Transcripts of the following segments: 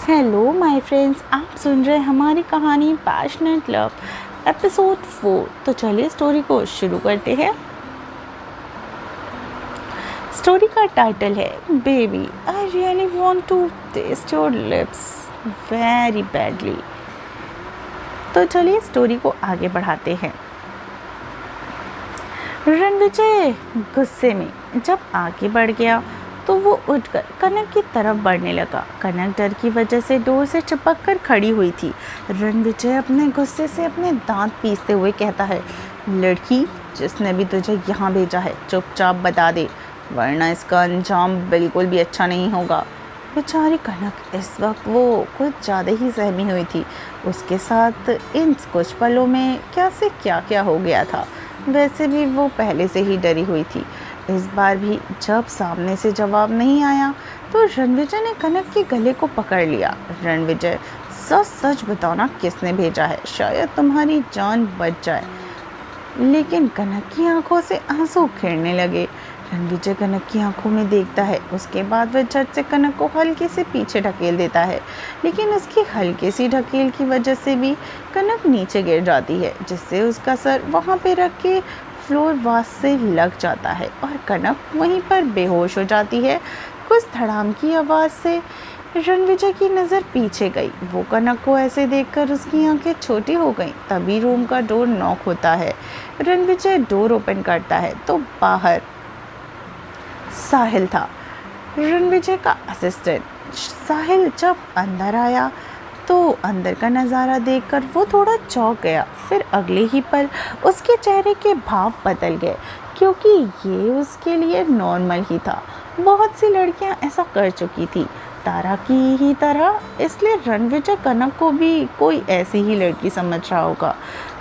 Hello my friends, आप सुन रहे हैं हमारी कहानी पैशनेट लव एपिसोड 4। तो चलिए स्टोरी को शुरू करते हैं। स्टोरी का टाइटल है baby I really want to taste your lips very badly. तो चलिए स्टोरी को आगे बढ़ाते हैं। रणविजय गुस्से में जब आगे बढ़ गया तो वो उठकर कनक की तरफ बढ़ने लगा। कनक डर की वजह से डोर से चिपक कर खड़ी हुई थी। रणविजय अपने गुस्से से अपने दांत पीसते हुए कहता है, लड़की जिसने भी तुझे यहाँ भेजा है चुपचाप बता दे, वरना इसका अंजाम बिल्कुल भी अच्छा नहीं होगा। बेचारी कनक इस वक्त वो कुछ ज़्यादा ही सहमी हुई थी। उसके साथ इन कुछ पलों में क्या से क्या क्या हो गया था। वैसे भी वो पहले से ही डरी हुई थी। इस बार भी जब सामने से जवाब नहीं आया तो रणविजय ने कनक के गले को पकड़ लिया। रणविजय, सच सच बताना किसने भेजा है, शायद तुम्हारी जान बच जाए। लेकिन कनक की आंखों से आंसू खिलने लगे। रणविजय कनक की आंखों में देखता है। उसके बाद वह झट से कनक को हल्के से पीछे ढकेल देता है, लेकिन उसकी हल्की सी ढकेल की वजह से भी कनक नीचे गिर जाती है, जिससे उसका सर वहाँ पे रख के फ्लोर वास से लग जाता है और कनक वहीं पर बेहोश हो जाती है। कुछ धड़ाम की आवाज़ से रणविजय की नज़र पीछे गई। वो कनक को ऐसे देखकर उसकी आंखें छोटी हो गईं। तभी रूम का डोर नॉक होता है। रणविजय डोर ओपन करता है तो बाहर साहिल था, रणविजय का असिस्टेंट। साहिल जब अंदर आया तो अंदर का नज़ारा देखकर वो थोड़ा चौंक गया। फिर अगले ही पल उसके चेहरे के भाव बदल गए, क्योंकि ये उसके लिए नॉर्मल ही था। बहुत सी लड़कियां ऐसा कर चुकी थी, तारा की ही तरह। इसलिए रणविजय कनक को भी कोई ऐसी ही लड़की समझ रहा होगा।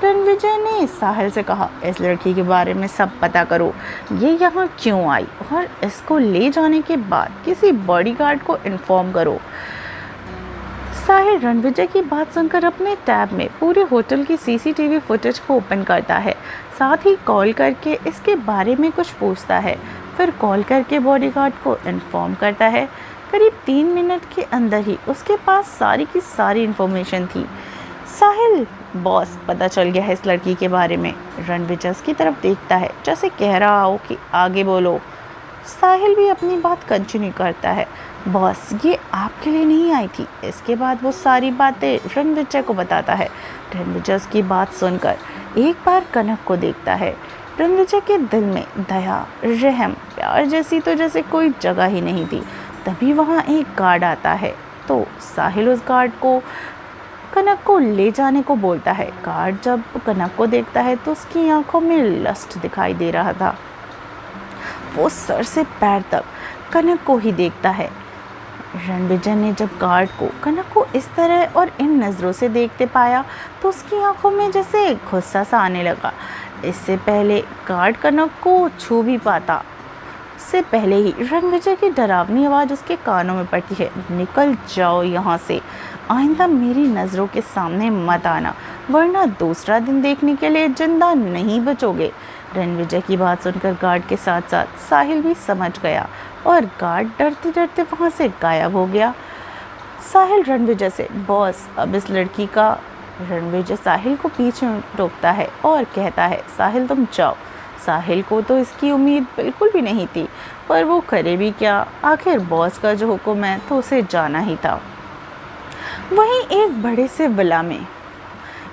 रणविजय ने साहिल से कहा, इस लड़की के बारे में सब पता करो, ये यहाँ क्यों आई, और इसको ले जाने के बाद किसी बॉडीगार्ड को इन्फॉर्म करो। साहिल रणविजय की बात सुनकर अपने टैब में पूरे होटल की सीसीटीवी फुटेज को ओपन करता है। साथ ही कॉल करके इसके बारे में कुछ पूछता है। फिर कॉल करके बॉडीगार्ड को इन्फॉर्म करता है। करीब 3 मिनट के अंदर ही उसके पास सारी की सारी इन्फॉर्मेशन थी। साहिल, बॉस, पता चल गया है इस लड़की के बारे में। रणविजय की तरफ देखता है जैसे कह रहा हो कि आगे बोलो। साहिल भी अपनी बात कंटिन्यू करता है, बॉस ये आपके लिए नहीं आई थी। इसके बाद वो सारी बातें रणविजय को बताता है। रणविजय की बात सुनकर एक बार कनक को देखता है। रणविजय के दिल में दया, रहम, प्यार जैसी तो जैसे कोई जगह ही नहीं थी। तभी वहाँ एक गार्ड आता है तो साहिल उस गार्ड को कनक को ले जाने को बोलता है। गार्ड जब कनक को देखता है तो उसकी आंखों में लस्ट दिखाई दे रहा था। वो सर से पैर तक कनक को ही देखता है। रणविजय ने जब गार्ड को कनक को इस तरह और इन नज़रों से देखते पाया तो उसकी आंखों में जैसे गुस्सा सा आने लगा। इससे पहले गार्ड कनक को छू भी पाता, से पहले ही रणविजय की डरावनी आवाज़ उसके कानों में पड़ती है, निकल जाओ यहाँ से, आइंदा मेरी नज़रों के सामने मत आना, वरना दूसरा दिन देखने के लिए जिंदा नहीं बचोगे। रणविजय की बात सुनकर गार्ड के साथ साथ साहिल भी समझ गया और गार्ड डरते डरते वहाँ से गायब हो गया। साहिल रणविजय से, बॉस अब इस लड़की का। रणविजय साहिल को पीछे रोकता है और कहता है, साहिल तुम जाओ। साहिल को तो इसकी उम्मीद बिल्कुल भी नहीं थी, पर वो करे भी क्या, आखिर बॉस का जो हुक्म है तो उसे जाना ही था। वहीं एक बड़े से विला में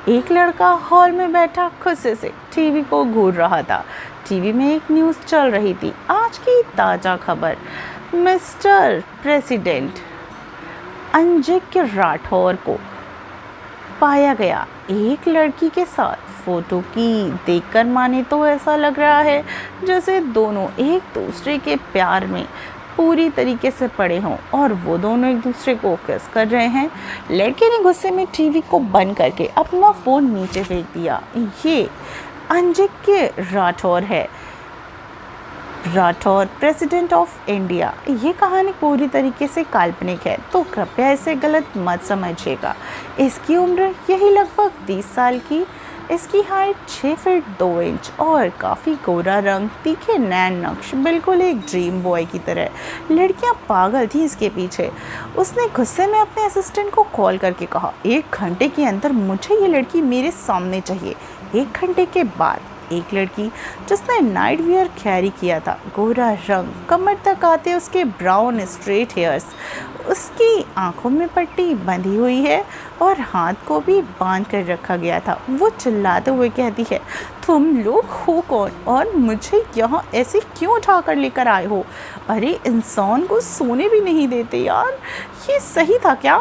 एक लड़का हॉल में बैठा गुस्से से टीवी को घूर रहा था। टीवी में एक न्यूज़ चल रही थी। आज की ताज़ा खबर, मिस्टर प्रेसिडेंट अंजिक्य राठौर को पाया गया एक लड़की के साथ। फोटो की देखकर माने तो ऐसा लग रहा है जैसे दोनों एक दूसरे के प्यार में पूरी तरीके से पड़े हों और वो दोनों एक दूसरे को किस कर रहे हैं। लड़के ने गुस्से में टीवी को बंद करके अपना फ़ोन नीचे फेंक दिया। ये अंजिक्य राठौर है, राठौर प्रेसिडेंट ऑफ इंडिया। ये कहानी पूरी तरीके से काल्पनिक है, तो कृपया इसे गलत मत समझिएगा। इसकी उम्र यही लगभग 30 साल की। इसकी हाइट 6 फीट 2 इंच और काफ़ी गोरा रंग, तीखे नैन नक्श, बिल्कुल एक ड्रीम बॉय की तरह। लड़कियां पागल थी इसके पीछे। उसने गुस्से में अपने असिस्टेंट को कॉल करके कहा, 1 घंटे के अंदर मुझे ये लड़की मेरे सामने चाहिए। 1 घंटे के बाद एक लड़की जिसने नाइट वियर कैरी किया था, गोरा रंग, कमर तक आते उसके ब्राउन स्ट्रेट हेयर्स, उसकी आंखों में पट्टी बंधी हुई है और हाथ को भी बांध कर रखा गया था। वो चिल्लाते हुए कहती है, तुम लोग हो कौन और मुझे यहाँ ऐसे क्यों उठा कर लेकर आए हो? अरे इंसान को सोने भी नहीं देते यार, ये सही था क्या?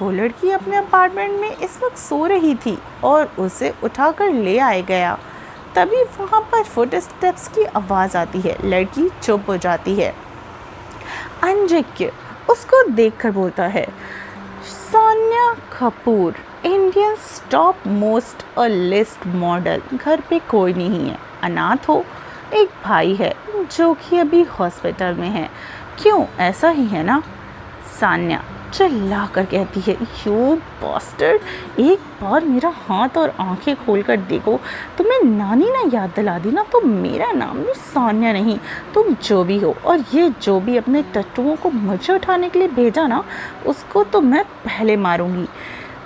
वो लड़की अपने अपार्टमेंट में इस वक्त सो रही थी और उसे उठाकर ले आया गया। तभी वहाँ पर फुट स्टेप्स की आवाज़ आती है। लड़की चुप हो जाती है। अंजिक्य उसको देखकर बोलता है, Sanya Kapoor, Indian top most A list model, घर पे कोई नहीं है, अनाथ हो, एक भाई है जो कि अभी हॉस्पिटल में है। क्यों, ऐसा ही है ना? सान्या चिल्ला कर कहती है, यू बास्टर्ड, एक बार मेरा हाथ और आंखें खोल कर देखो। तुम्हें नानी ना याद दिला दी ना, तो मेरा नाम भी सान्या नहीं, तुम जो भी हो, और ये जो भी अपने टट्टुओं को मुझे उठाने के लिए भेजा ना, उसको तो मैं पहले मारूंगी।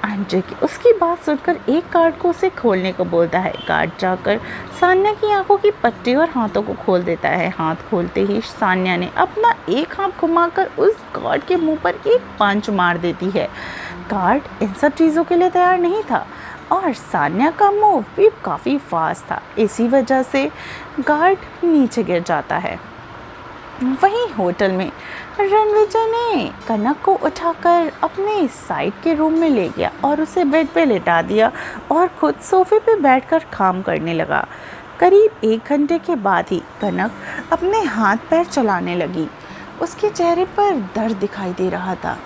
अंजिक उसकी बात सुनकर एक गार्ड को उसे खोलने को बोलता है। गार्ड जाकर सान्या की आंखों की पट्टी और हाथों को खोल देता है। हाथ खोलते ही सान्या ने अपना एक हाथ घुमाकर उस गार्ड के मुंह पर एक पंच मार देती है। गार्ड इन सब चीज़ों के लिए तैयार नहीं था और सान्या का मूव भी काफ़ी फास्ट था। इसी वजह से गार्ड नीचे गिर जाता है। वहीं होटल में रणविजय ने कनक को उठाकर अपने साइड के रूम में ले गया और उसे बेड पे लेटा दिया और खुद सोफे पे बैठकर काम करने लगा। करीब 1 घंटे के बाद ही कनक अपने हाथ पैर चलाने लगी। उसके चेहरे पर दर्द दिखाई दे रहा था।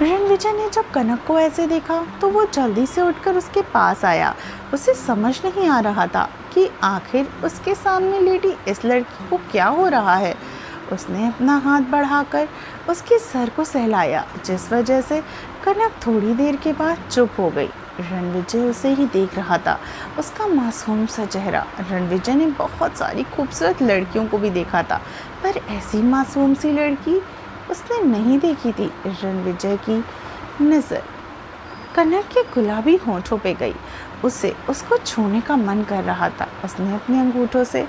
रणविजय ने जब कनक को ऐसे देखा तो वो जल्दी से उठकर उसके पास आया। उसे समझ नहीं आ रहा था कि आखिर उसके सामने लेटी इस लड़की को क्या हो रहा है। उसने अपना हाथ बढ़ाकर उसके सर को सहलाया, जिस वजह से कनक थोड़ी देर के बाद चुप हो गई। रणविजय उसे ही देख रहा था, उसका मासूम सा चेहरा। रणविजय ने बहुत सारी खूबसूरत लड़कियों को भी देखा था, पर ऐसी मासूम सी लड़की उसने नहीं देखी थी। रणविजय की नज़र कनक के गुलाबी होंठों पे गई। उसको छूने का मन कर रहा था। उसने अपने अंगूठों से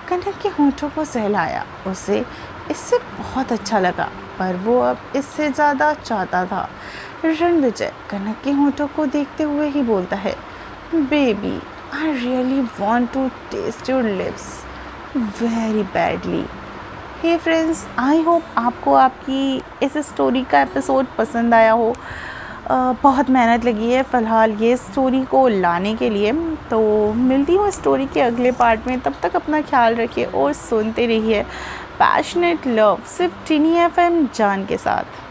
कनक के होंठों को सहलाया। उसे इससे बहुत अच्छा लगा, पर वो अब इससे ज़्यादा चाहता था। रणविजय कनक के होंठों को देखते हुए ही बोलता है, baby, I really want to taste your lips very badly. Hey friends, I hope आपको आपकी इस स्टोरी का एपिसोड पसंद आया हो। बहुत मेहनत लगी है फ़िलहाल ये स्टोरी को लाने के लिए। तो मिलती हूँ स्टोरी के अगले पार्ट में। तब तक अपना ख्याल रखिए और सुनते रहिए पैशनेट लव सिर्फ टिनी FM जान के साथ।